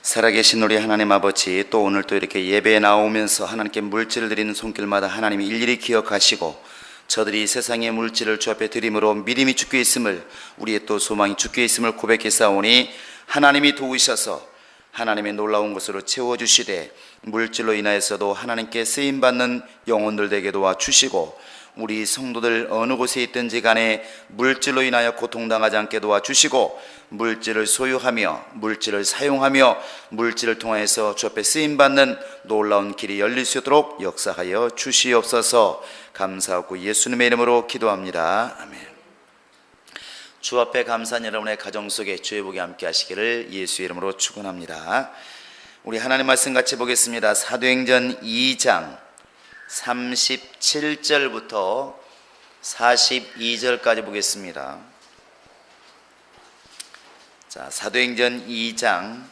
살아계신 우리 하나님 아버지, 또 오늘 또 이렇게 예배에 나오면서 하나님께 물질을 드리는 손길마다 하나님이 일일이 기억하시고 저들이 세상의 물질을 주 앞에 드림으로 믿음이 주께 있음을, 우리의 또 소망이 주께 있음을 고백했사오니 하나님이 도우셔서 하나님의 놀라운 것으로 채워주시되 물질로 인하여서도 하나님께 쓰임받는 영혼들 되게 도와주시고 우리 성도들 어느 곳에 있든지 간에 물질로 인하여 고통당하지 않게 도와주시고 물질을 소유하며 물질을 사용하며 물질을 통하여서 주 앞에 쓰임받는 놀라운 길이 열릴 수 있도록 역사하여 주시옵소서. 감사하고 예수님의 이름으로 기도합니다. 아멘. 주 앞에 감사한 여러분의 가정 속에 주의 복이 함께 하시기를 예수의 이름으로 축원합니다. 우리 하나님 말씀 같이 보겠습니다. 사도행전 2장 37절부터 42절까지 보겠습니다. 자, 사도행전 2장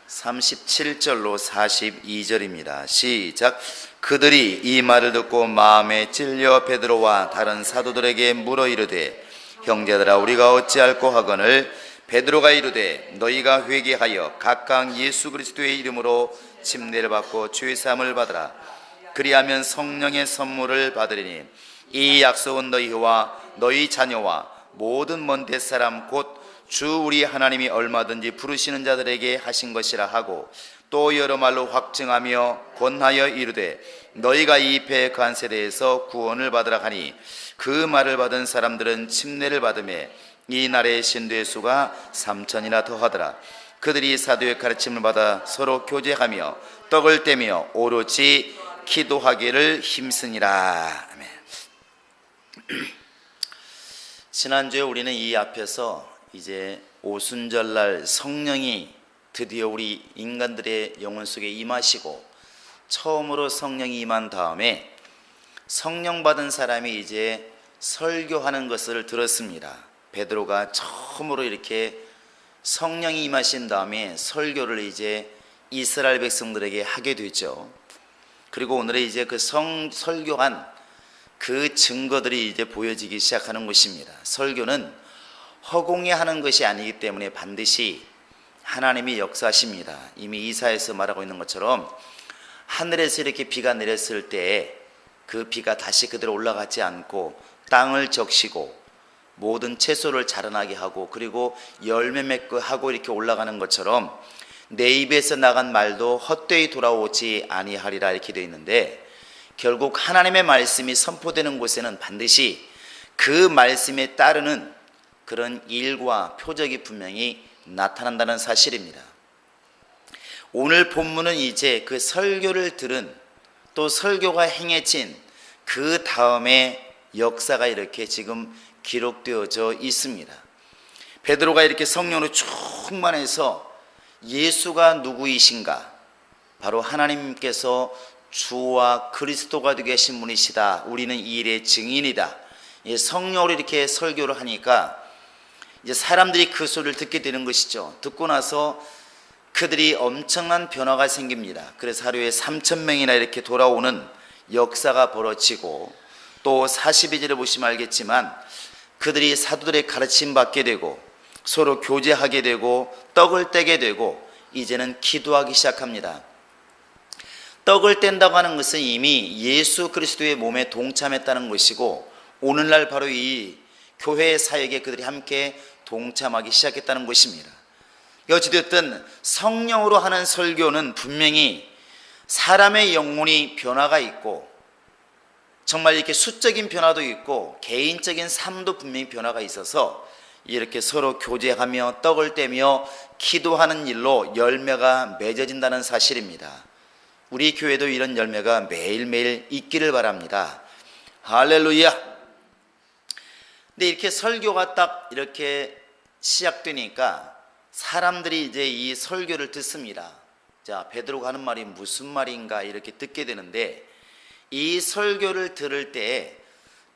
37절로 42절입니다. 시작. 그들이 이 말을 듣고 마음에 찔려 베드로와 다른 사도들에게 물어 이르되, 형제들아, 우리가 어찌할꼬 하거늘. 베드로가 이르되, 너희가 회개하여 각각 예수 그리스도의 이름으로 침례를 받고 죄 사함을 받으라. 그리하면 성령의 선물을 받으리니 이 약속은 너희와 너희 자녀와 모든 먼 댓사람 곧 주 우리 하나님이 얼마든지 부르시는 자들에게 하신 것이라 하고, 또 여러 말로 확증하며 권하여 이르되, 너희가 이 배 관세대에서 구원을 받으라 하니, 그 말을 받은 사람들은 침례를 받으매 이 날의 신도의 수가 3,000이나 더하더라. 그들이 사도의 가르침을 받아 서로 교제하며 떡을 떼며 오롯이 기도하기를 힘쓰니라. 아멘. 지난주에 우리는 이 앞에서 이제 오순절날 성령이 드디어 우리 인간들의 영혼 속에 임하시고 처음으로 성령이 임한 다음에 성령 받은 사람이 이제 설교하는 것을 들었습니다. 베드로가 처음으로 이렇게 성령이 임하신 다음에 설교를 이제 이스라엘 백성들에게 하게 되죠. 그리고 오늘은 이제 그 설교한 그 증거들이 이제 보여지기 시작하는 것입니다. 설교는 허공에 하는 것이 아니기 때문에 반드시 하나님이 역사하십니다. 이미 이사야에서 말하고 있는 것처럼 하늘에서 이렇게 비가 내렸을 때 그 비가 다시 그대로 올라가지 않고 땅을 적시고 모든 채소를 자라나게 하고 그리고 열매 맺고 하고 이렇게 올라가는 것처럼 내 입에서 나간 말도 헛되이 돌아오지 아니하리라 이렇게 되어 있는데, 결국 하나님의 말씀이 선포되는 곳에는 반드시 그 말씀에 따르는 그런 일과 표적이 분명히 나타난다는 사실입니다. 오늘 본문은 이제 그 설교를 들은, 또 설교가 행해진 그 다음에 역사가 이렇게 지금 기록되어져 있습니다. 베드로가 이렇게 성령으로 충만해서 예수가 누구이신가, 바로 하나님께서 주와 그리스도가 되게 하신 분이시다, 우리는 이 일의 증인이다, 성령으로 이렇게 설교를 하니까 이제 사람들이 그 소리를 듣게 되는 것이죠. 듣고 나서 그들이 엄청난 변화가 생깁니다. 그래서 하루에 3,000명이나 이렇게 돌아오는 역사가 벌어지고, 또 42절을 보시면 알겠지만 그들이 사도들의 가르침 받게 되고 서로 교제하게 되고 떡을 떼게 되고 이제는 기도하기 시작합니다. 떡을 뗀다고 하는 것은 이미 예수 그리스도의 몸에 동참했다는 것이고, 오늘날 바로 이 교회의 사역에 그들이 함께 동참하기 시작했다는 것입니다. 어찌됐든 성령으로 하는 설교는 분명히 사람의 영혼이 변화가 있고, 정말 이렇게 수적인 변화도 있고 개인적인 삶도 분명히 변화가 있어서 이렇게 서로 교제하며 떡을 떼며 기도하는 일로 열매가 맺어진다는 사실입니다. 우리 교회도 이런 열매가 매일매일 있기를 바랍니다. 할렐루야. 근데 이렇게 설교가 딱 이렇게 시작되니까 사람들이 이제 이 설교를 듣습니다. 자, 베드로가 하는 말이 무슨 말인가 이렇게 듣게 되는데, 이 설교를 들을 때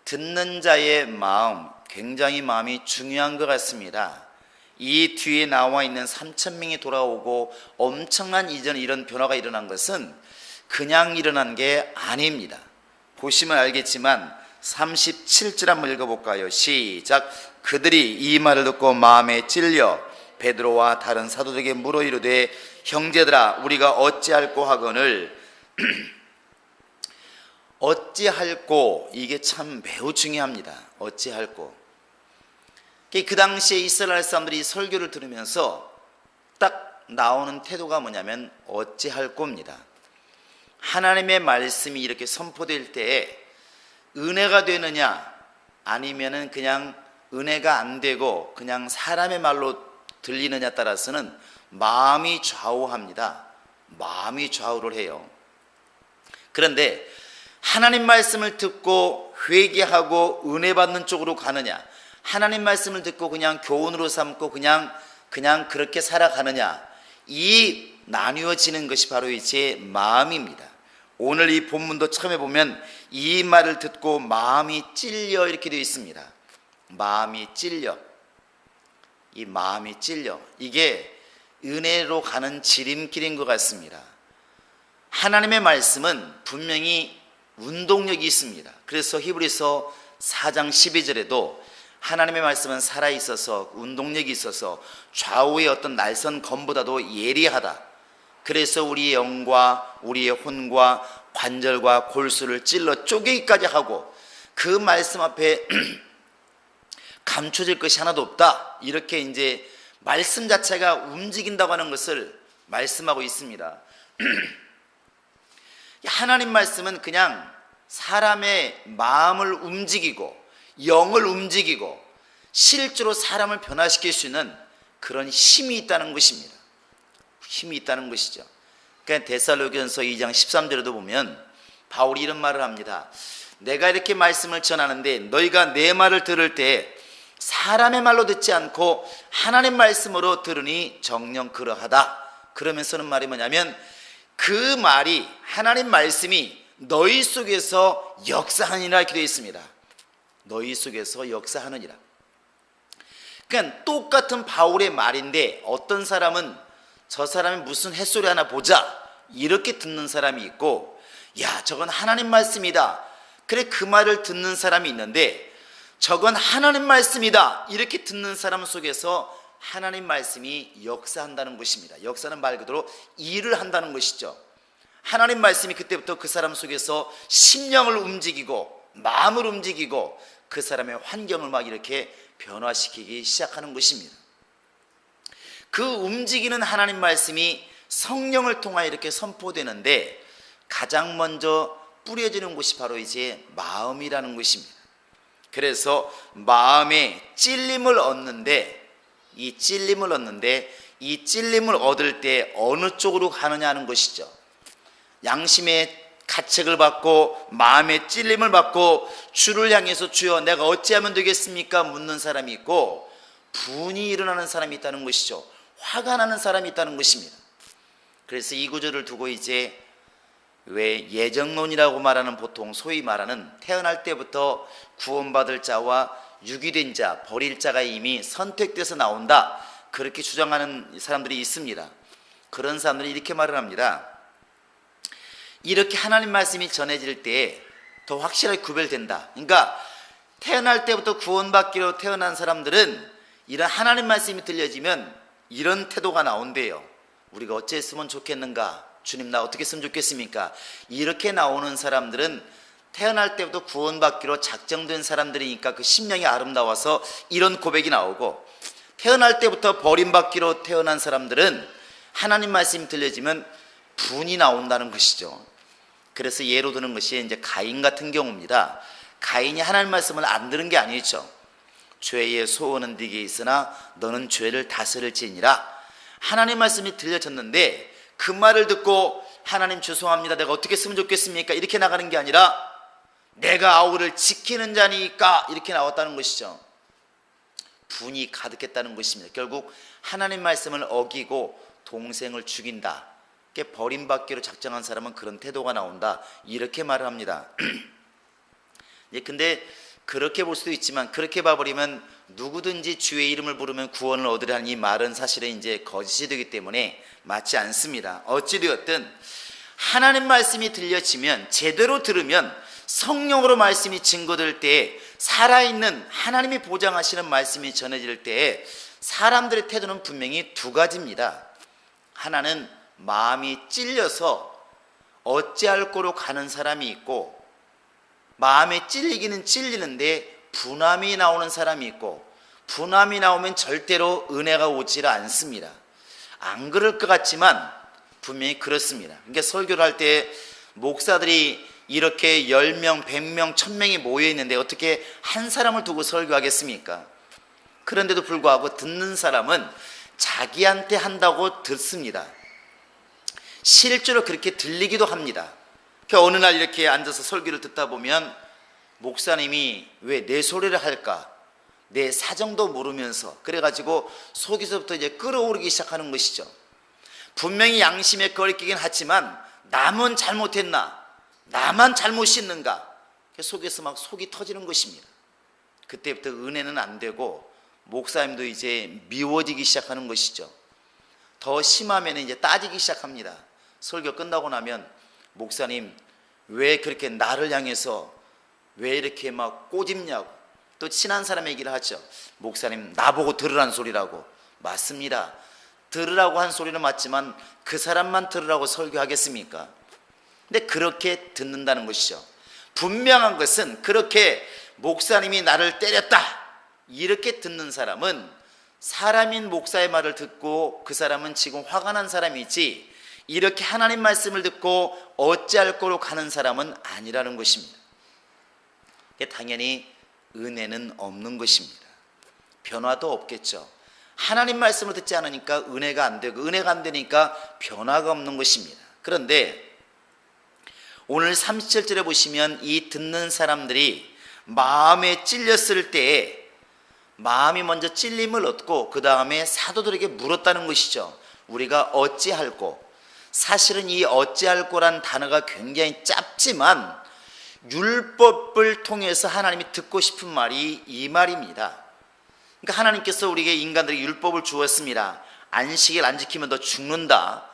듣는 자의 마음, 굉장히 마음이 중요한 것 같습니다. 이 뒤에 나와 있는 3,000명이 돌아오고 엄청난 이런 변화가 일어난 것은 그냥 일어난 게 아닙니다. 보시면 알겠지만 37절 한번 읽어볼까요? 시작. 그들이 이 말을 듣고 마음에 찔려 베드로와 다른 사도들에게 물어 이르되 형제들아 우리가 어찌할꼬 하거늘 어찌할꼬, 이게 참 매우 중요합니다. 어찌할꼬. 그 당시에 이스라엘 사람들이 설교를 들으면서 딱 나오는 태도가 뭐냐면 어찌할꼬입니다. 하나님의 말씀이 이렇게 선포될 때에 은혜가 되느냐 아니면은 그냥 은혜가 안 되고 그냥 사람의 말로 들리느냐 따라서는 마음이 좌우합니다. 마음이 좌우를 해요. 그런데 하나님 말씀을 듣고 회개하고 은혜 받는 쪽으로 가느냐, 하나님 말씀을 듣고 그냥 교훈으로 삼고 그냥 그렇게 살아가느냐, 이 나뉘어지는 것이 바로 제 마음입니다. 오늘 이 본문도 처음에 보면 이 말을 듣고 마음이 찔려 이렇게 되어 있습니다. 마음이 찔려. 이 마음이 찔려. 이게 은혜로 가는 지름길인 것 같습니다. 하나님의 말씀은 분명히 운동력이 있습니다. 그래서 히브리서 4장 12절에도 하나님의 말씀은 살아있어서 운동력이 있어서 좌우의 어떤 날선 검보다도 예리하다. 그래서 우리의 영과 우리의 혼과 관절과 골수를 찔러 쪼개기까지 하고 그 말씀 앞에 감춰질 것이 하나도 없다. 이렇게 이제 말씀 자체가 움직인다고 하는 것을 말씀하고 있습니다. 하나님 말씀은 그냥 사람의 마음을 움직이고 영을 움직이고 실제로 사람을 변화시킬 수 있는 그런 힘이 있다는 것입니다. 힘이 있다는 것이죠. 그러니까 데살로니가전서 2장 13절에도 보면 바울이 이런 말을 합니다. 내가 이렇게 말씀을 전하는데 너희가 내 말을 들을 때 사람의 말로 듣지 않고 하나님 말씀으로 들으니 정녕 그러하다. 그러면서는 말이 뭐냐면 그 말이 하나님 말씀이 너희 속에서 역사하느니라 이렇게 되어 있습니다. 너희 속에서 역사하느니라. 그러니까 똑같은 바울의 말인데 어떤 사람은 저 사람이 무슨 햇소리 하나 보자 이렇게 듣는 사람이 있고, 야 저건 하나님 말씀이다 그래 그 말을 듣는 사람이 있는데, 저건 하나님 말씀이다 이렇게 듣는 사람 속에서 하나님 말씀이 역사한다는 것입니다. 역사는 말 그대로 일을 한다는 것이죠. 하나님 말씀이 그때부터 그 사람 속에서 심령을 움직이고 마음을 움직이고 그 사람의 환경을 막 이렇게 변화시키기 시작하는 것입니다. 그 움직이는 하나님 말씀이 성령을 통하여 이렇게 선포되는데 가장 먼저 뿌려지는 곳이 바로 이제 마음이라는 것입니다. 그래서 마음에 찔림을 얻는데 이 찔림을 얻을 때 어느 쪽으로 가느냐 하는 것이죠. 양심의 가책을 받고 마음의 찔림을 받고 주를 향해서 주여 내가 어찌하면 되겠습니까 묻는 사람이 있고, 분이 일어나는 사람이 있다는 것이죠. 화가 나는 사람이 있다는 것입니다. 그래서 이 구절을 두고 이제 왜 예정론이라고 말하는, 보통 소위 말하는 태어날 때부터 구원받을 자와 유기된 자, 버릴 자가 이미 선택돼서 나온다, 그렇게 주장하는 사람들이 있습니다. 그런 사람들이 이렇게 말을 합니다. 이렇게 하나님 말씀이 전해질 때 더 확실하게 구별된다. 그러니까 태어날 때부터 구원받기로 태어난 사람들은 이런 하나님 말씀이 들려지면 이런 태도가 나온대요. 우리가 어찌했으면 좋겠는가? 주님 나 어떻게 했으면 좋겠습니까? 이렇게 나오는 사람들은 태어날 때부터 구원받기로 작정된 사람들이니까 그 심령이 아름다워서 이런 고백이 나오고, 태어날 때부터 버림받기로 태어난 사람들은 하나님 말씀이 들려지면 분이 나온다는 것이죠. 그래서 예로 드는 것이 이제 가인 같은 경우입니다. 가인이 하나님 말씀을 안 들은 게 아니죠. 죄의 소원은 네게 있으나 너는 죄를 다스릴지니라. 하나님 말씀이 들려졌는데 그 말을 듣고 하나님 죄송합니다 내가 어떻게 했으면 좋겠습니까 이렇게 나가는 게 아니라 내가 아우를 지키는 자니까 이렇게 나왔다는 것이죠. 분이 가득했다는 것입니다. 결국 하나님 말씀을 어기고 동생을 죽인다, 버림받기로 작정한 사람은 그런 태도가 나온다, 이렇게 말을 합니다. 근데 그렇게 볼 수도 있지만, 그렇게 봐버리면 누구든지 주의 이름을 부르면 구원을 얻으라는 이 말은 사실은 이제 거짓이 되기 때문에 맞지 않습니다. 어찌되었든 하나님 말씀이 들려지면, 제대로 들으면, 성령으로 말씀이 증거될 때에, 살아있는 하나님이 보장하시는 말씀이 전해질 때에 사람들의 태도는 분명히 두 가지입니다. 하나는 마음이 찔려서 어찌할 거로 가는 사람이 있고, 마음에 찔리기는 찔리는데 분함이 나오는 사람이 있고, 분함이 나오면 절대로 은혜가 오질 않습니다. 안 그럴 것 같지만 분명히 그렇습니다. 그러니까 설교를 할 때 목사들이 이렇게 10명, 100명, 1000명이 모여 있는데 어떻게 한 사람을 두고 설교하겠습니까? 그런데도 불구하고 듣는 사람은 자기한테 한다고 듣습니다. 실제로 그렇게 들리기도 합니다. 그러니까 어느 날 이렇게 앉아서 설교를 듣다 보면 목사님이 왜 내 소리를 할까? 내 사정도 모르면서, 그래가지고 속에서부터 이제 끌어오르기 시작하는 것이죠. 분명히 양심에 거리끼긴 하지만 남은 잘못했나? 나만 잘못 씻는가? 속에서 막 속이 터지는 것입니다. 그때부터 은혜는 안 되고 목사님도 이제 미워지기 시작하는 것이죠. 더 심하면 이제 따지기 시작합니다. 설교 끝나고 나면 목사님 왜 그렇게 나를 향해서 왜 이렇게 막 꼬집냐고. 또 친한 사람 얘기를 하죠. 목사님 나보고 들으란 소리라고. 맞습니다. 들으라고 한 소리는 맞지만 그 사람만 들으라고 설교하겠습니까? 근데 그렇게 듣는다는 것이죠. 분명한 것은 그렇게 목사님이 나를 때렸다 이렇게 듣는 사람은 사람인 목사의 말을 듣고 그 사람은 지금 화가 난 사람이지, 이렇게 하나님 말씀을 듣고 어찌할 거로 가는 사람은 아니라는 것입니다. 당연히 은혜는 없는 것입니다. 변화도 없겠죠. 하나님 말씀을 듣지 않으니까 은혜가 안 되고, 은혜가 안 되니까 변화가 없는 것입니다. 그런데 오늘 37절에 보시면 이 듣는 사람들이 마음에 찔렸을 때에 마음이 먼저 찔림을 얻고 그 다음에 사도들에게 물었다는 것이죠. 우리가 어찌할꼬. 사실은 이 어찌할꼬란 단어가 굉장히 짧지만 율법을 통해서 하나님이 듣고 싶은 말이 이 말입니다. 그러니까 하나님께서 우리에게 인간들에게 율법을 주었습니다. 안식일 안 지키면 너 죽는다.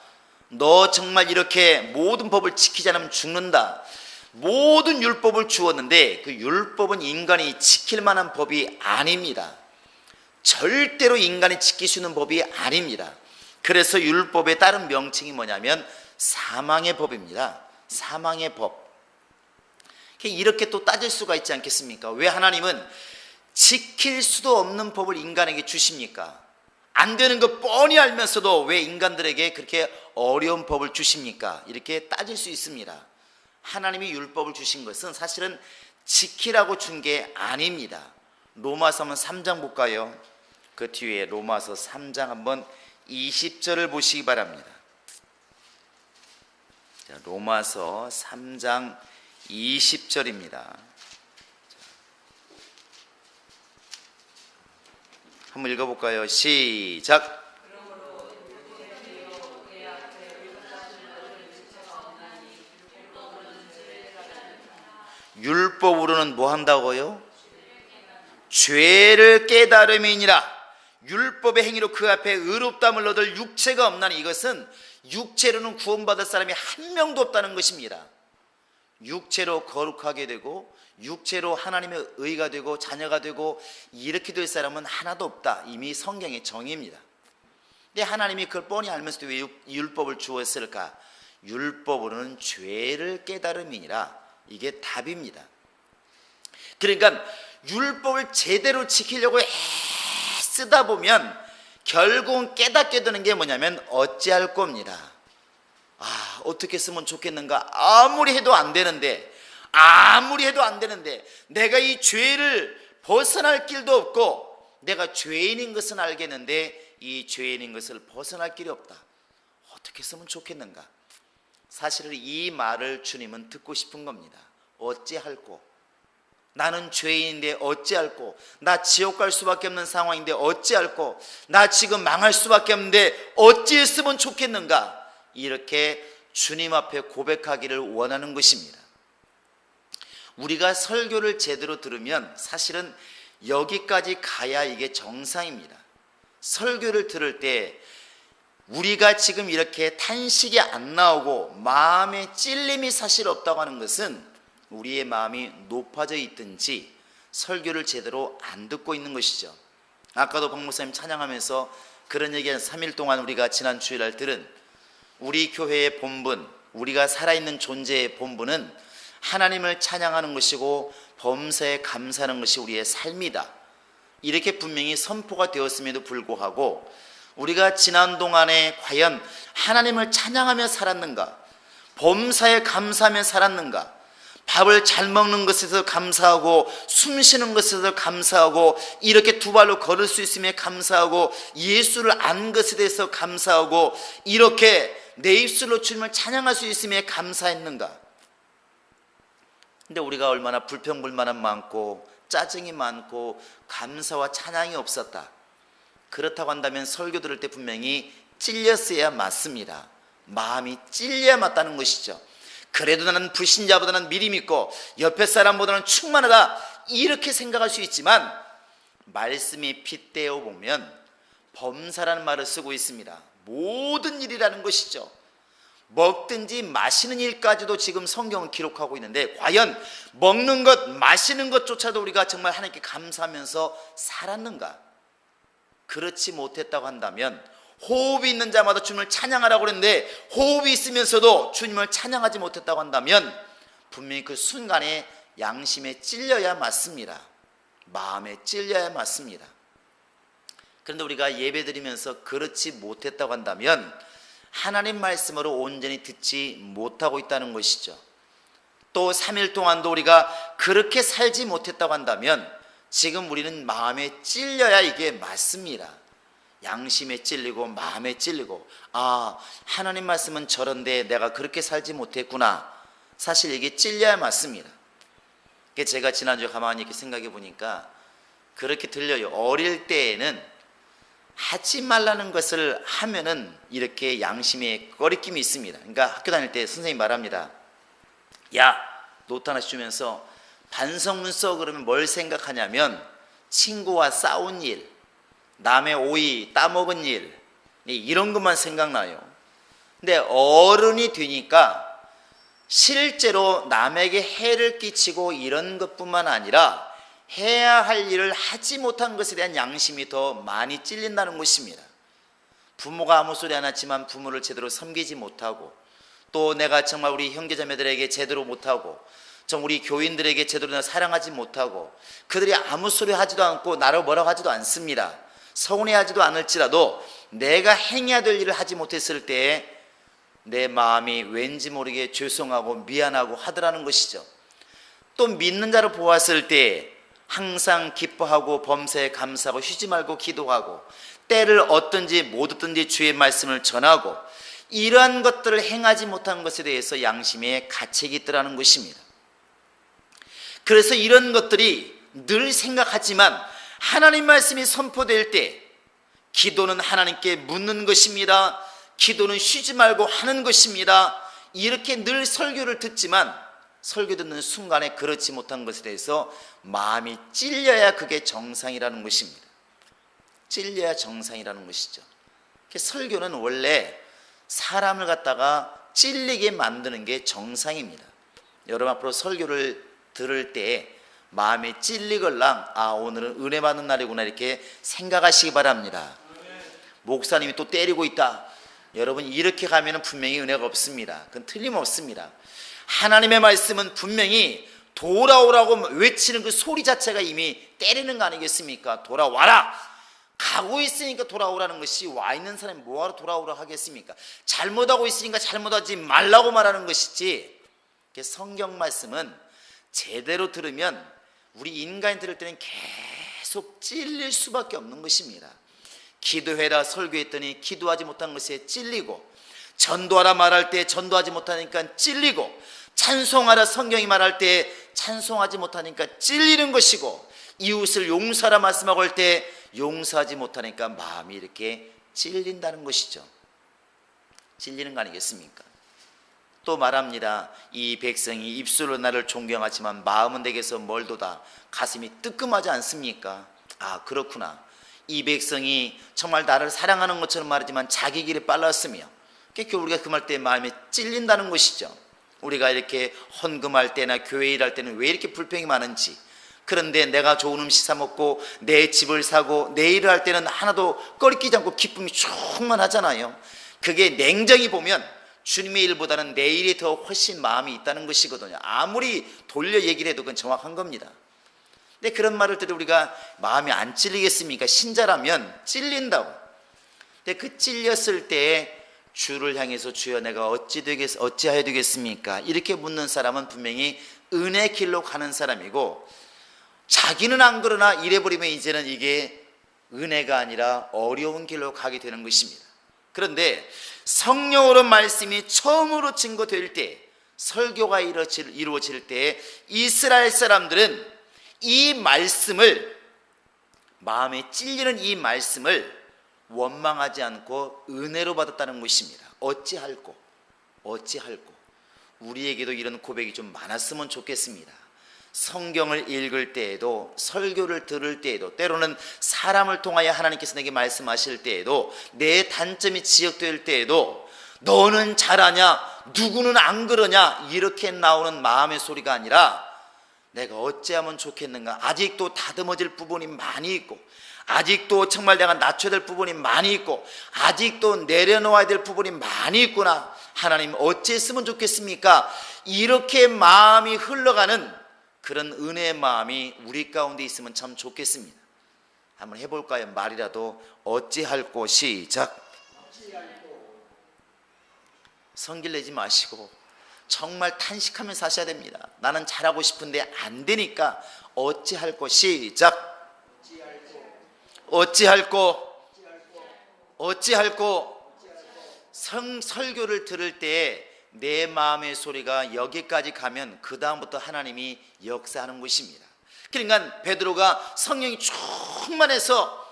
너 정말 이렇게 모든 법을 지키지 않으면 죽는다. 모든 율법을 주었는데 그 율법은 인간이 지킬 만한 법이 아닙니다. 절대로 인간이 지킬 수 있는 법이 아닙니다. 그래서 율법의 다른 명칭이 뭐냐면 사망의 법입니다. 사망의 법. 이렇게 또 따질 수가 있지 않겠습니까? 왜 하나님은 지킬 수도 없는 법을 인간에게 주십니까? 안 되는 거 뻔히 알면서도 왜 인간들에게 그렇게 어려운 법을 주십니까? 이렇게 따질 수 있습니다. 하나님이 율법을 주신 것은 사실은 지키라고 준 게 아닙니다. 로마서 한번 3장 볼까요? 그 뒤에 로마서 3장 한번 20절을 보시기 바랍니다. 자, 로마서 3장 20절입니다. 한번 읽어볼까요? 시작. 율법으로는 뭐 한다고요? 죄를 깨달음이니라. 율법의 행위로 그 앞에 의롭다함을 얻을 육체가 없나니, 이것은 육체로는 구원받을 사람이 한 명도 없다는 것입니다. 육체로 거룩하게 되고 육체로 하나님의 의가 되고 자녀가 되고 이렇게 될 사람은 하나도 없다. 이미 성경의 정의입니다. 근데 하나님이 그걸 뻔히 알면서도 왜 율법을 주었을까? 율법으로는 죄를 깨달음이니라. 이게 답입니다. 그러니까 율법을 제대로 지키려고 애쓰다 보면 결국은 깨닫게 되는 게 뭐냐면 어찌할 겁니다. 어떻게 쓰면 좋겠는가? 아무리 해도 안 되는데 내가 이 죄를 벗어날 길도 없고 내가 죄인인 것은 알겠는데 이 죄인인 것을 벗어날 길이 없다. 어떻게 쓰면 좋겠는가? 사실은 이 말을 주님은 듣고 싶은 겁니다. 어찌할꼬? 나는 죄인인데 어찌할꼬? 나 지옥 갈 수밖에 없는 상황인데 어찌할꼬? 나 지금 망할 수밖에 없는데 어찌 했으면 좋겠는가? 이렇게 주님 앞에 고백하기를 원하는 것입니다. 우리가 설교를 제대로 들으면 사실은 여기까지 가야 이게 정상입니다. 설교를 들을 때 우리가 지금 이렇게 탄식이 안 나오고 마음에 찔림이 사실 없다고 하는 것은 우리의 마음이 높아져 있든지 설교를 제대로 안 듣고 있는 것이죠. 아까도 박 목사님 찬양하면서 그런 얘기 3일 동안 우리가 지난 주일날 들은 우리 교회의 본분, 우리가 살아있는 존재의 본분은 하나님을 찬양하는 것이고 범사에 감사하는 것이 우리의 삶이다. 이렇게 분명히 선포가 되었음에도 불구하고 우리가 지난 동안에 과연 하나님을 찬양하며 살았는가? 범사에 감사하며 살았는가? 밥을 잘 먹는 것에서 감사하고 숨 쉬는 것에서 감사하고 이렇게 두 발로 걸을 수 있음에 감사하고 예수를 안 것에 대해서 감사하고 이렇게 내 입술로 주님을 찬양할 수 있음에 감사했는가? 근데 우리가 얼마나 불평불만은 많고 짜증이 많고 감사와 찬양이 없었다. 그렇다고 한다면 설교 들을 때 분명히 찔렸어야 맞습니다. 마음이 찔려야 맞다는 것이죠. 그래도 나는 불신자보다는 미리 믿고 옆에 사람보다는 충만하다 이렇게 생각할 수 있지만 말씀이 빗대어 보면 범사라는 말을 쓰고 있습니다. 모든 일이라는 것이죠. 먹든지 마시는 일까지도 지금 성경은 기록하고 있는데 과연 먹는 것 마시는 것조차도 우리가 정말 하나님께 감사하면서 살았는가? 그렇지 못했다고 한다면 호흡이 있는 자마다 주님을 찬양하라고 그랬는데 호흡이 있으면서도 주님을 찬양하지 못했다고 한다면 분명히 그 순간에 양심에 찔려야 맞습니다. 마음에 찔려야 맞습니다. 그런데 우리가 예배드리면서 그렇지 못했다고 한다면 하나님 말씀으로 온전히 듣지 못하고 있다는 것이죠. 또 3일 동안도 우리가 그렇게 살지 못했다고 한다면 지금 우리는 마음에 찔려야 이게 맞습니다. 양심에 찔리고 마음에 찔리고 하나님 말씀은 저런데 내가 그렇게 살지 못했구나. 사실 이게 찔려야 맞습니다. 제가 지난주에 가만히 이렇게 생각해 보니까 그렇게 들려요. 어릴 때에는 하지 말라는 것을 하면은 이렇게 양심에 꺼리낌이 있습니다. 그러니까 학교 다닐 때 선생님이 말합니다. 야, 노트 하나씩 주면서 반성문 써. 그러면 뭘 생각하냐면 친구와 싸운 일, 남의 오이 따먹은 일, 이런 것만 생각나요. 근데 어른이 되니까 실제로 남에게 해를 끼치고 이런 것뿐만 아니라 해야 할 일을 하지 못한 것에 대한 양심이 더 많이 찔린다는 것입니다. 부모가 아무 소리 안 하지만 부모를 제대로 섬기지 못하고 또 내가 정말 우리 형제자매들에게 제대로 못하고 정 우리 교인들에게 제대로 사랑하지 못하고 그들이 아무 소리 하지도 않고 나를 뭐라고 하지도 않습니다. 서운해하지도 않을지라도 내가 행해야 될 일을 하지 못했을 때에 내 마음이 왠지 모르게 죄송하고 미안하고 하더라는 것이죠. 또 믿는 자를 보았을 때 항상 기뻐하고 범사에 감사하고 쉬지 말고 기도하고 때를 얻든지 못 얻든지 주의 말씀을 전하고 이러한 것들을 행하지 못한 것에 대해서 양심에 가책이 있더라는 것입니다. 그래서 이런 것들이 늘 생각하지만 하나님 말씀이 선포될 때 기도는 하나님께 묻는 것입니다. 기도는 쉬지 말고 하는 것입니다. 이렇게 늘 설교를 듣지만 설교 듣는 순간에 그렇지 못한 것에 대해서 마음이 찔려야 그게 정상이라는 것입니다. 찔려야 정상이라는 것이죠. 설교는 원래 사람을 갖다가 찔리게 만드는 게 정상입니다. 여러분 앞으로 설교를 들을 때 마음에 찔리걸랑 오늘은 은혜 받는 날이구나 이렇게 생각하시기 바랍니다. 목사님이 또 때리고 있다. 여러분 이렇게 가면 분명히 은혜가 없습니다. 그건 틀림없습니다. 하나님의 말씀은 분명히 돌아오라고 외치는 그 소리 자체가 이미 때리는 거 아니겠습니까? 돌아와라! 가고 있으니까 돌아오라는 것이 와 있는 사람이 뭐하러 돌아오라 하겠습니까? 잘못하고 있으니까 잘못하지 말라고 말하는 것이지 성경 말씀은 제대로 들으면 우리 인간이 들을 때는 계속 찔릴 수밖에 없는 것입니다. 기도해라 설교했더니 기도하지 못한 것에 찔리고 전도하라 말할 때 전도하지 못하니까 찔리고 찬송하라 성경이 말할 때 찬송하지 못하니까 찔리는 것이고 이웃을 용서하라 말씀하고 할 때 용서하지 못하니까 마음이 이렇게 찔린다는 것이죠. 찔리는 거 아니겠습니까? 또 말합니다. 이 백성이 입술로 나를 존경하지만 마음은 내게서 멀도다. 가슴이 뜨끔하지 않습니까? 그렇구나. 이 백성이 정말 나를 사랑하는 것처럼 말하지만 자기 길이 빨랐으며 우리가 그 말 때 마음에 찔린다는 것이죠. 우리가 이렇게 헌금할 때나 교회 일할 때는 왜 이렇게 불평이 많은지 그런데 내가 좋은 음식 사 먹고 내 집을 사고 내 일을 할 때는 하나도 꺼리끼지 않고 기쁨이 충만하잖아요. 그게 냉정히 보면 주님의 일보다는 내 일이 더 훨씬 마음이 있다는 것이거든요. 아무리 돌려 얘기를 해도 그건 정확한 겁니다. 근데 그런 말을 들으 우리가 마음이 안 찔리겠습니까? 신자라면 찔린다고. 근데 그 찔렸을 때 주를 향해서 주여 내가 어찌하여 되겠습니까? 이렇게 묻는 사람은 분명히 은혜 길로 가는 사람이고, 자기는 안 그러나 이래버리면 이제는 이게 은혜가 아니라 어려운 길로 가게 되는 것입니다. 그런데 성령으로 말씀이 처음으로 증거될 때, 설교가 이루어질 때 이스라엘 사람들은 이 말씀을, 마음에 찔리는 이 말씀을 원망하지 않고 은혜로 받았다는 것입니다. 어찌할꼬 우리에게도 이런 고백이 좀 많았으면 좋겠습니다. 성경을 읽을 때에도, 설교를 들을 때에도, 때로는 사람을 통하여 하나님께서 내게 말씀하실 때에도, 내 단점이 지적될 때에도 너는 잘하냐, 누구는 안 그러냐, 이렇게 나오는 마음의 소리가 아니라 내가 어찌하면 좋겠는가, 아직도 다듬어질 부분이 많이 있고, 아직도 정말 내가 낮춰야 될 부분이 많이 있고, 아직도 내려놓아야 될 부분이 많이 있구나, 하나님 어찌했으면 좋겠습니까? 이렇게 마음이 흘러가는 그런 은혜의 마음이 우리 가운데 있으면 참 좋겠습니다. 한번 해볼까요? 말이라도 어찌할꼬. 시작. 성질 내지 마시고 정말 탄식하며 사셔야 됩니다. 나는 잘하고 싶은데 안 되니까 어찌할꼬. 시작. 어찌할꼬. 설교를 들을 때 내 마음의 소리가 여기까지 가면 그 다음부터 하나님이 역사하는 것입니다. 그러니까 베드로가 성령이 충만해서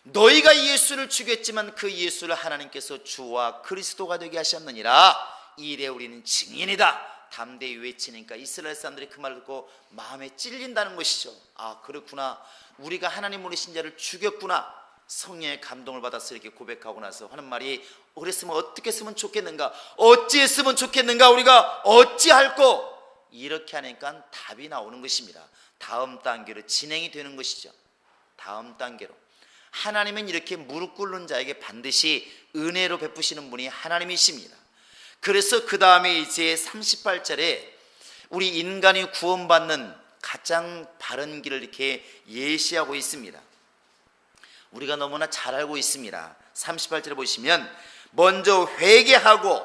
너희가 예수를 죽였지만 그 예수를 하나님께서 주와 그리스도가 되게 하셨느니라, 이 일에 우리는 증인이다 담대히 외치니까 이스라엘 사람들이 그 말을 듣고 마음에 찔린다는 것이죠. 아, 그렇구나, 우리가 하나님 우리 신자를 죽였구나. 성령의 감동을 받아서 이렇게 고백하고 나서 하는 말이, 그랬으면 어떻게 했으면 좋겠는가, 어찌했으면 좋겠는가, 우리가 어찌할꼬. 이렇게 하니까 답이 나오는 것입니다. 다음 단계로 진행이 되는 것이죠. 다음 단계로 하나님은 이렇게 무릎 꿇는 자에게 반드시 은혜로 베푸시는 분이 하나님이십니다. 그래서 그 다음에 이제 38절에 우리 인간이 구원받는 가장 바른 길을 이렇게 예시하고 있습니다. 우리가 너무나 잘 알고 있습니다. 38절에 보시면 먼저 회개하고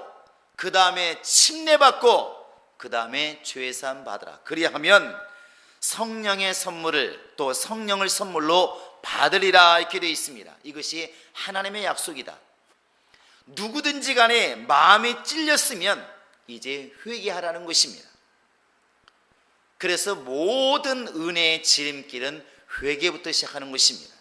그 다음에 침례받고 그 다음에 죄사함 받으라. 그리하면 성령의 선물을, 또 성령을 선물로 받으리라, 이렇게 되어 있습니다. 이것이 하나님의 약속이다. 누구든지 간에 마음이 찔렸으면 이제 회개하라는 것입니다. 그래서 모든 은혜의 지름길은 회개부터 시작하는 것입니다.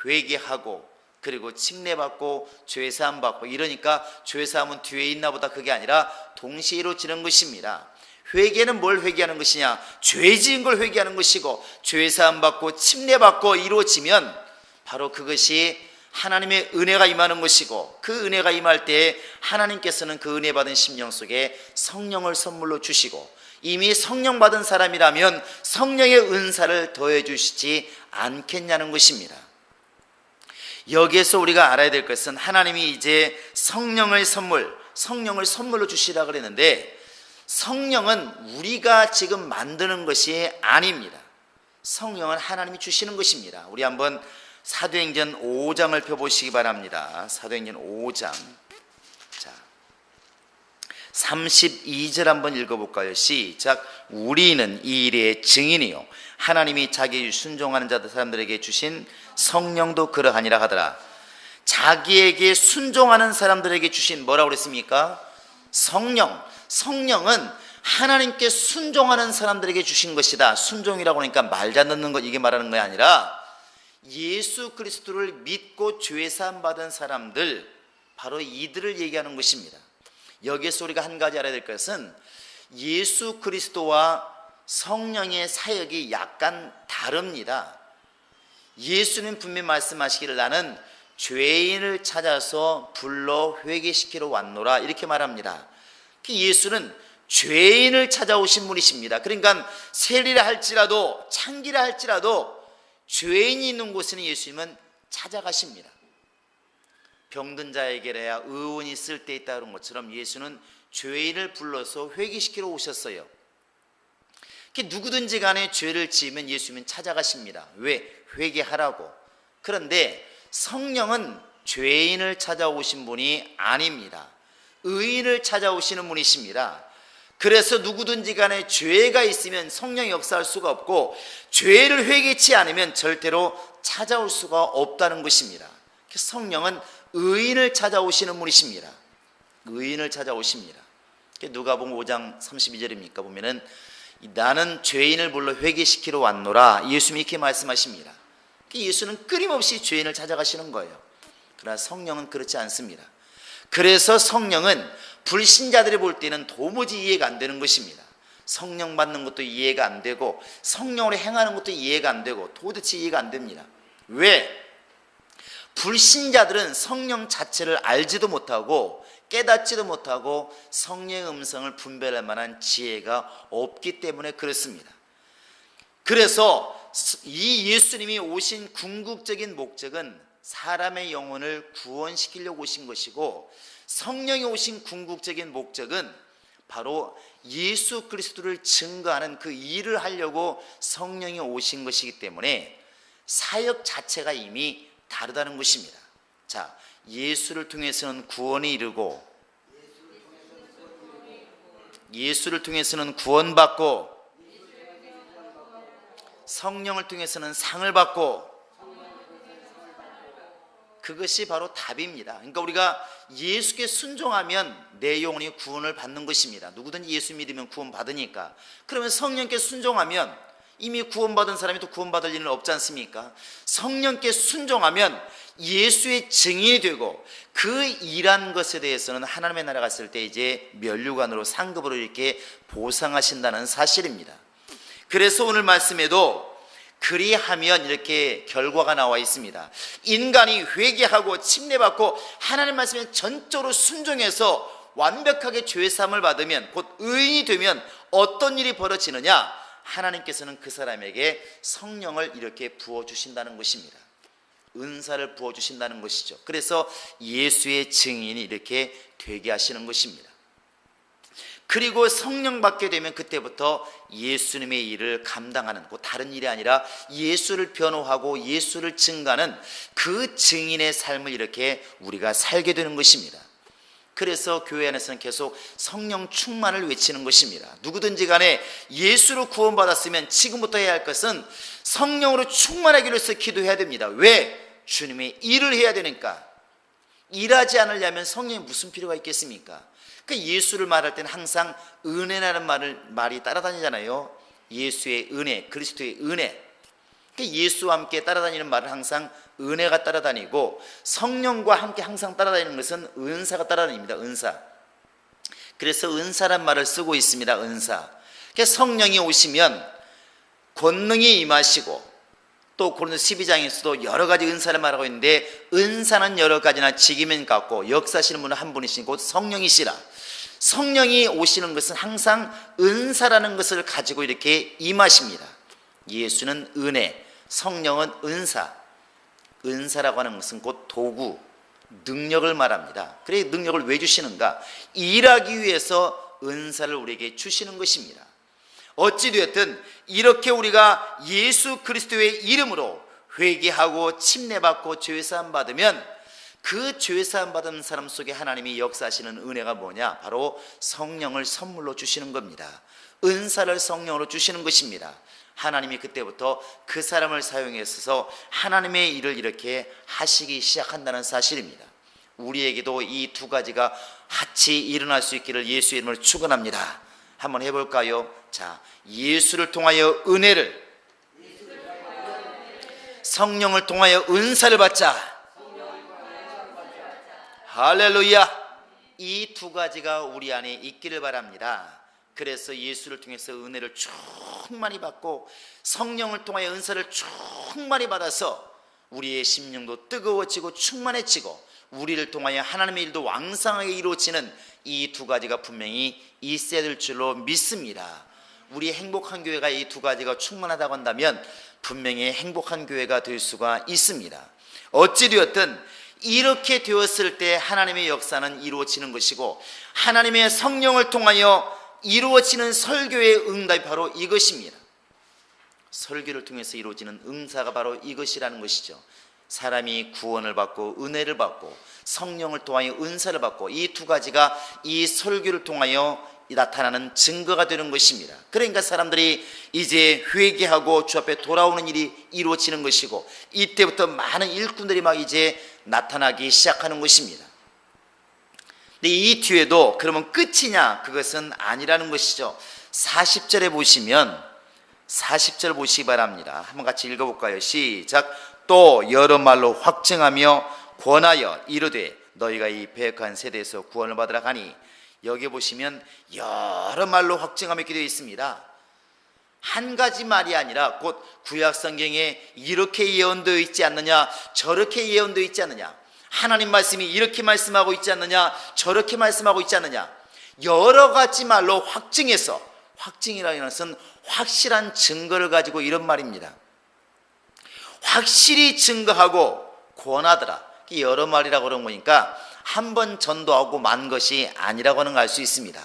회개하고 그리고 침례받고 죄사함 받고, 이러니까 죄사함은 뒤에 있나 보다, 그게 아니라 동시에 이루어지는 것입니다. 회개는 뭘 회개하는 것이냐, 죄 지은 걸 회개하는 것이고, 죄사함 받고 침례받고 이루어지면 바로 그것이 하나님의 은혜가 임하는 것이고, 그 은혜가 임할 때 하나님께서는 그 은혜 받은 심령 속에 성령을 선물로 주시고, 이미 성령 받은 사람이라면 성령의 은사를 더해 주시지 않겠냐는 것입니다. 여기에서 우리가 알아야 될 것은, 하나님이 이제 성령을 선물로 주시라 그랬는데, 성령은 우리가 지금 만드는 것이 아닙니다. 성령은 하나님이 주시는 것입니다. 우리 한번 사도행전 5장을 펴보시기 바랍니다. 사도행전 5장, 자 32절 한번 읽어볼까요? 시작. 우리는 이 일의 증인이요 하나님이 자기 순종하는 자들 사람들에게 주신 성령도 그러하니라 하더라. 자기에게 순종하는 사람들에게 주신, 뭐라고 그랬습니까? 성령은 하나님께 순종하는 사람들에게 주신 것이다. 순종이라고 하니까 말 잘 듣는 것, 이게 말하는 게 아니라 예수 그리스도를 믿고 죄사함 받은 사람들, 바로 이들을 얘기하는 것입니다. 여기에서 우리가 한 가지 알아야 될 것은, 예수 그리스도와 성령의 사역이 약간 다릅니다. 예수는 분명히 말씀하시기를 나는 죄인을 찾아서 불러 회개시키러 왔노라, 이렇게 말합니다. 예수는 죄인을 찾아오신 분이십니다. 그러니까 세리라 할지라도 창기라 할지라도 죄인이 있는 곳에는 예수님은 찾아가십니다. 병든 자에게라야 의원이 있을 때 있다 그런 것처럼 예수는 죄인을 불러서 회개시키러 오셨어요. 누구든지 간에 죄를 지으면 예수님은 찾아가십니다. 왜? 회개하라고. 그런데 성령은 죄인을 찾아오신 분이 아닙니다. 의인을 찾아오시는 분이십니다. 그래서 누구든지 간에 죄가 있으면 성령이 역사할 수가 없고 죄를 회개치 않으면 절대로 찾아올 수가 없다는 것입니다. 성령은 의인을 찾아오시는 분이십니다. 의인을 찾아오십니다. 누가복음 5장 32절입니까? 보면은 나는 죄인을 불러 회개시키러 왔노라. 예수님이 이렇게 말씀하십니다. 예수는 끊임없이 죄인을 찾아가시는 거예요. 그러나 성령은 그렇지 않습니다. 그래서 성령은 불신자들이 볼 때는 도무지 이해가 안 되는 것입니다. 성령 받는 것도 이해가 안 되고 성령으로 행하는 것도 이해가 안 되고 도대체 이해가 안 됩니다. 왜? 불신자들은 성령 자체를 알지도 못하고 깨닫지도 못하고 성령의 음성을 분별할 만한 지혜가 없기 때문에 그렇습니다. 그래서 이 예수님이 오신 궁극적인 목적은 사람의 영혼을 구원시키려고 오신 것이고 성령이 오신 궁극적인 목적은 바로 예수 그리스도를 증거하는 그 일을 하려고 성령이 오신 것이기 때문에 사역 자체가 이미 다르다는 것입니다. 자, 예수를 통해서는 구원이 이르고 예수를 통해서는 구원받고 성령을 통해서는 상을 받고 그것이 바로 답입니다. 그러니까 우리가 예수께 순종하면 내 영혼이 구원을 받는 것입니다. 누구든지 예수 믿으면 구원 받으니까. 그러면 성령께 순종하면 이미 구원받은 사람이 또 구원받을 일은 없지 않습니까? 성령께 순종하면 예수의 증인이 되고 그 일한 것에 대해서는 하나님의 나라 갔을 때 이제 면류관으로 상급으로 이렇게 보상하신다는 사실입니다. 그래서 오늘 말씀에도 그리하면 이렇게 결과가 나와 있습니다. 인간이 회개하고 침례받고 하나님 말씀에 전적으로 순종해서 완벽하게 죄사함을 받으면 곧 의인이 되면 어떤 일이 벌어지느냐? 하나님께서는 그 사람에게 성령을 이렇게 부어주신다는 것입니다. 은사를 부어주신다는 것이죠. 그래서 예수의 증인이 이렇게 되게 하시는 것입니다. 그리고 성령 받게 되면 그때부터 예수님의 일을 감당하는, 다른 일이 아니라 예수를 변호하고 예수를 증거하는 그 증인의 삶을 이렇게 우리가 살게 되는 것입니다. 그래서 교회 안에서는 계속 성령 충만을 외치는 것입니다. 누구든지 간에 예수로 구원받았으면 지금부터 해야 할 것은 성령으로 충만하기로 해서 기도해야 됩니다. 왜? 주님의 일을 해야 되니까. 일하지 않으려면 성령이 무슨 필요가 있겠습니까? 그 예수를 말할 때는 항상 은혜라는 말이 따라다니잖아요. 예수의 은혜, 그리스도의 은혜. 예수와 함께 따라다니는 말은 항상 은혜가 따라다니고 성령과 함께 항상 따라다니는 것은 은사가 따라다닙니다. 은사. 그래서 은사란 말을 쓰고 있습니다. 은사. 성령이 오시면 권능이 임하시고 또 고린도서 12장에서도 여러 가지 은사를 말하고 있는데 은사는 여러 가지나 직이면 같고 역사하시는 분은 한 분이시고 성령이시라. 성령이 오시는 것은 항상 은사라는 것을 가지고 이렇게 임하십니다. 예수는 은혜, 성령은 은사. 은사라고 하는 것은 곧 도구, 능력을 말합니다. 그래 능력을 왜 주시는가? 일하기 위해서 은사를 우리에게 주시는 것입니다. 어찌되었든 이렇게 우리가 예수 그리스도의 이름으로 회개하고 침례받고 죄사함 받으면 그 죄사함 받은 사람 속에 하나님이 역사하시는 은혜가 뭐냐? 바로 성령을 선물로 주시는 겁니다. 은사를 성령으로 주시는 것입니다. 하나님이 그때부터 그 사람을 사용해서 하나님의 일을 이렇게 하시기 시작한다는 사실입니다. 우리에게도 이 두 가지가 같이 일어날 수 있기를 예수의 이름으로 축원합니다. 한번 해볼까요? 자, 예수를 통하여 은혜를, 성령을 통하여 은사를 받자. 할렐루야. 이 두 가지가 우리 안에 있기를 바랍니다. 그래서 예수를 통해서 은혜를 충만히 받고 성령을 통하여 은사를 충만히 받아서 우리의 심령도 뜨거워지고 충만해지고 우리를 통하여 하나님의 일도 왕성하게 이루어지는 이 두 가지가 분명히 있어야 될 줄로 믿습니다. 우리 행복한 교회가 이 두 가지가 충만하다고 한다면 분명히 행복한 교회가 될 수가 있습니다. 어찌되었든 이렇게 되었을 때 하나님의 역사는 이루어지는 것이고 하나님의 성령을 통하여 이루어지는 설교의 응답이 바로 이것입니다. 설교를 통해서 이루어지는 응사가 바로 이것이라는 것이죠. 사람이 구원을 받고 은혜를 받고 성령을 통하여 은사를 받고 이 두 가지가 이 설교를 통하여 나타나는 증거가 되는 것입니다. 그러니까 사람들이 이제 회개하고 주 앞에 돌아오는 일이 이루어지는 것이고 이때부터 많은 일꾼들이 막 이제 나타나기 시작하는 것입니다. 근데 이 뒤에도 그러면 끝이냐? 그것은 아니라는 것이죠. 40절에 보시면 40절 보시기 바랍니다. 한번 같이 읽어볼까요? 시작. 또 여러 말로 확증하며 권하여 이르되 너희가 이 배역한 세대에서 구원을 받으라 하니, 여기 보시면 여러 말로 확증하며 기도되어 있습니다. 한 가지 말이 아니라 곧 구약 성경에 이렇게 예언되어 있지 않느냐, 저렇게 예언되어 있지 않느냐, 하나님 말씀이 이렇게 말씀하고 있지 않느냐, 저렇게 말씀하고 있지 않느냐, 여러 가지 말로 확증해서, 확증이라는 것은 확실한 증거를 가지고 이런 말입니다. 확실히 증거하고 권하더라. 여러 말이라고 그런 거니까 한 번 전도하고 만 것이 아니라고 하는 걸 알 수 있습니다.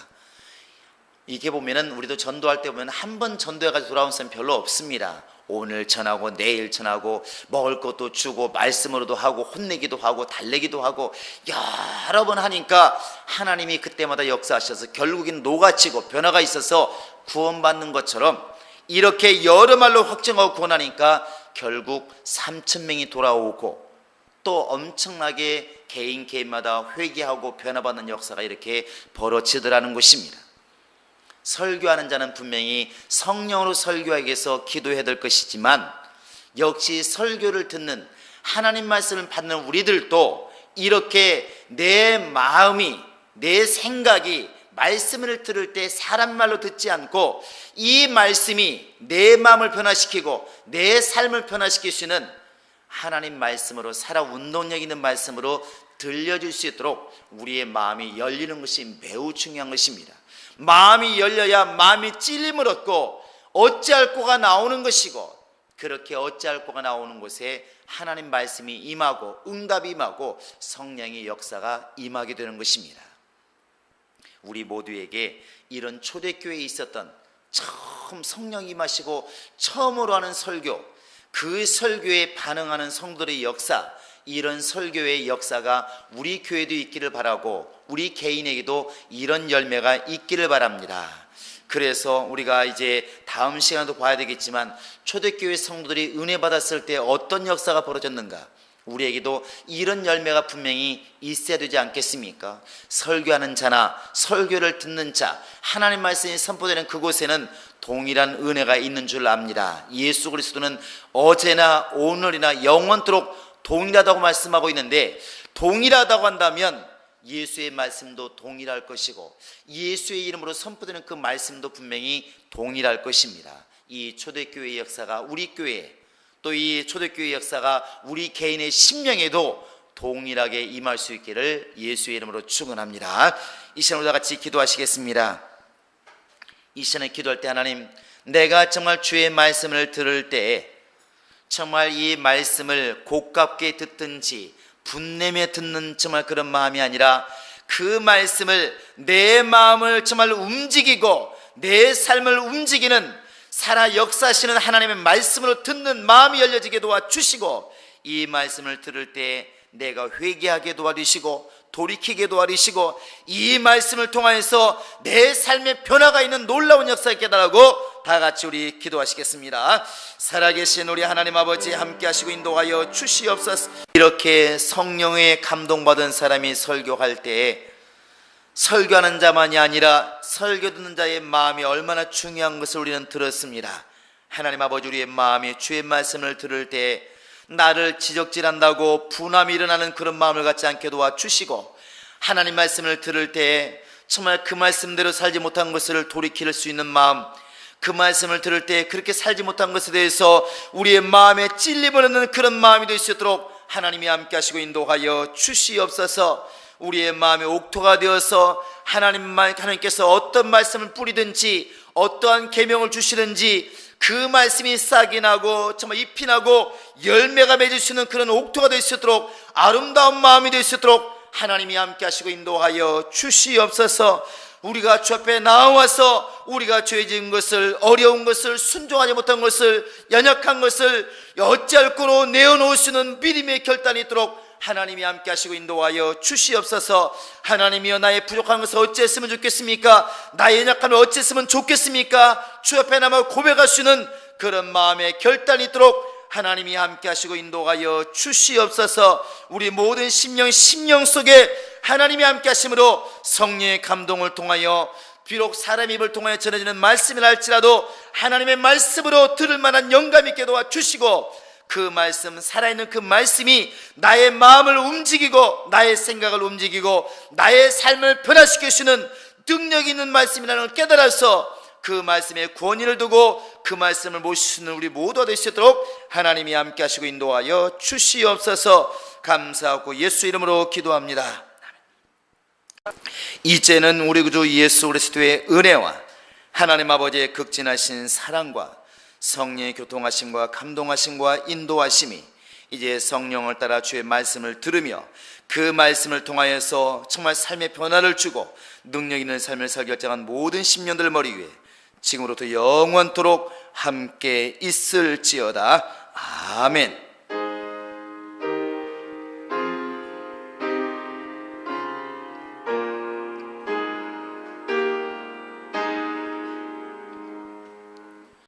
이게 보면은 우리도 전도할 때 보면 한 번 전도해가지고 돌아온 사람 별로 없습니다. 오늘 전하고 내일 전하고 먹을 것도 주고 말씀으로도 하고 혼내기도 하고 달래기도 하고 여러 번 하니까 하나님이 그때마다 역사하셔서 결국엔 녹아치고 변화가 있어서 구원받는 것처럼 이렇게 여러 말로 확증하고 구원하니까 결국 3,000명이 돌아오고 또 엄청나게 개인마다 회개하고 변화받는 역사가 이렇게 벌어지더라는 것입니다. 설교하는 자는 분명히 성령으로 설교하기 위해서 기도해야 될 것이지만 역시 설교를 듣는 하나님 말씀을 받는 우리들도 이렇게 내 마음이, 내 생각이 말씀을 들을 때 사람 말로 듣지 않고 이 말씀이 내 마음을 변화시키고 내 삶을 변화시킬 수 있는 하나님 말씀으로, 살아 운동력 있는 말씀으로 들려줄 수 있도록 우리의 마음이 열리는 것이 매우 중요한 것입니다. 마음이 열려야 마음이 찔림을 얻고 어찌할 거가 나오는 것이고, 그렇게 어찌할 거가 나오는 곳에 하나님 말씀이 임하고 응답이 임하고 성령의 역사가 임하게 되는 것입니다. 우리 모두에게 이런 초대교회에 있었던 처음 성령이 임하시고 처음으로 하는 설교, 그 설교에 반응하는 성도들의 역사, 이런 설교의 역사가 우리 교회도 있기를 바라고 우리 개인에게도 이런 열매가 있기를 바랍니다. 그래서 우리가 이제 다음 시간도 봐야 되겠지만 초대교회 성도들이 은혜 받았을 때 어떤 역사가 벌어졌는가, 우리에게도 이런 열매가 분명히 있어야 되지 않겠습니까? 설교하는 자나 설교를 듣는 자, 하나님 말씀이 선포되는 그곳에는 동일한 은혜가 있는 줄 압니다. 예수 그리스도는 어제나 오늘이나 영원토록 동일하다고 말씀하고 있는데, 동일하다고 한다면 예수의 말씀도 동일할 것이고 예수의 이름으로 선포되는 그 말씀도 분명히 동일할 것입니다. 이 초대교회의 역사가 우리 교회, 또 이 초대교회의 역사가 우리 개인의 심령에도 동일하게 임할 수 있기를 예수의 이름으로 축원합니다. 이 시간 우리가 같이 기도하시겠습니다. 이 시간에 기도할 때, 하나님, 내가 정말 주의 말씀을 들을 때 정말 이 말씀을 고깝게 듣든지 분내며 듣는 정말 그런 마음이 아니라 그 말씀을, 내 마음을 정말 움직이고 내 삶을 움직이는 살아 역사하시는 하나님의 말씀으로 듣는 마음이 열려지게 도와주시고, 이 말씀을 들을 때 내가 회개하게 도와주시고 돌이키게 도와주시고 이 말씀을 통하여서 내 삶의 변화가 있는 놀라운 역사를 깨달고 다 같이 우리 기도하시겠습니다. 살아계신 우리 하나님 아버지, 함께 하시고 인도하여 주시옵소서. 이렇게 성령에 감동받은 사람이 설교할 때에 설교하는 자만이 아니라 설교 듣는 자의 마음이 얼마나 중요한 것을 우리는 들었습니다. 하나님 아버지, 우리의 마음이 주의 말씀을 들을 때 나를 지적질한다고 분함이 일어나는 그런 마음을 갖지 않게 도와주시고, 하나님 말씀을 들을 때 정말 그 말씀대로 살지 못한 것을 돌이킬 수 있는 마음, 그 말씀을 들을 때 그렇게 살지 못한 것에 대해서 우리의 마음에 찔림을 그런 마음이 될 수 있도록 하나님이 함께 하시고 인도하여 주시옵소서. 우리의 마음의 옥토가 되어서 하나님께서 어떤 말씀을 뿌리든지 어떠한 계명을 주시든지 그 말씀이 싹이 나고 정말 잎이 나고 열매가 맺을 수 있는 그런 옥토가 될 수 있도록 아름다운 마음이 될 수 있도록 하나님이 함께 하시고 인도하여 주시옵소서. 우리가 주 앞에 나와서 우리가 죄 지은 것을, 어려운 것을, 순종하지 못한 것을, 연약한 것을 어찌할 거로 내어놓을 수 있는 믿음의 결단이 있도록 하나님이 함께 하시고 인도하여 주시옵소서. 하나님이여, 나의 부족한 것을 어찌했으면 좋겠습니까? 나의 연약함을 어찌했으면 좋겠습니까? 주 앞에 나와 고백할 수 있는 그런 마음의 결단이 있도록 하나님이 함께 하시고 인도하여 주시옵소서. 우리 모든 심령 속에 하나님이 함께 하심으로 성령의 감동을 통하여 비록 사람의 입을 통하여 전해지는 말씀이라 할지라도 하나님의 말씀으로 들을 만한 영감 있게 도와주시고, 그 말씀, 살아있는 그 말씀이 나의 마음을 움직이고 나의 생각을 움직이고 나의 삶을 변화시킬 수 있는 능력 있는 말씀이라는 걸 깨달아서 그 말씀에 권위를 두고 그 말씀을 모시는 우리 모두가 될 수 있도록 하나님이 함께 하시고 인도하여 주시옵소서. 감사하고 예수 이름으로 기도합니다. 이제는 우리 구주 예수 그리스도의 은혜와 하나님 아버지의 극진하신 사랑과 성령의 교통하심과 감동하심과 인도하심이 이제 성령을 따라 주의 말씀을 들으며 그 말씀을 통하여서 정말 삶의 변화를 주고 능력 있는 삶을 살기 결정한 모든 심령들 머리 위에 지금으로부터 영원토록 함께 있을지어다. 아멘.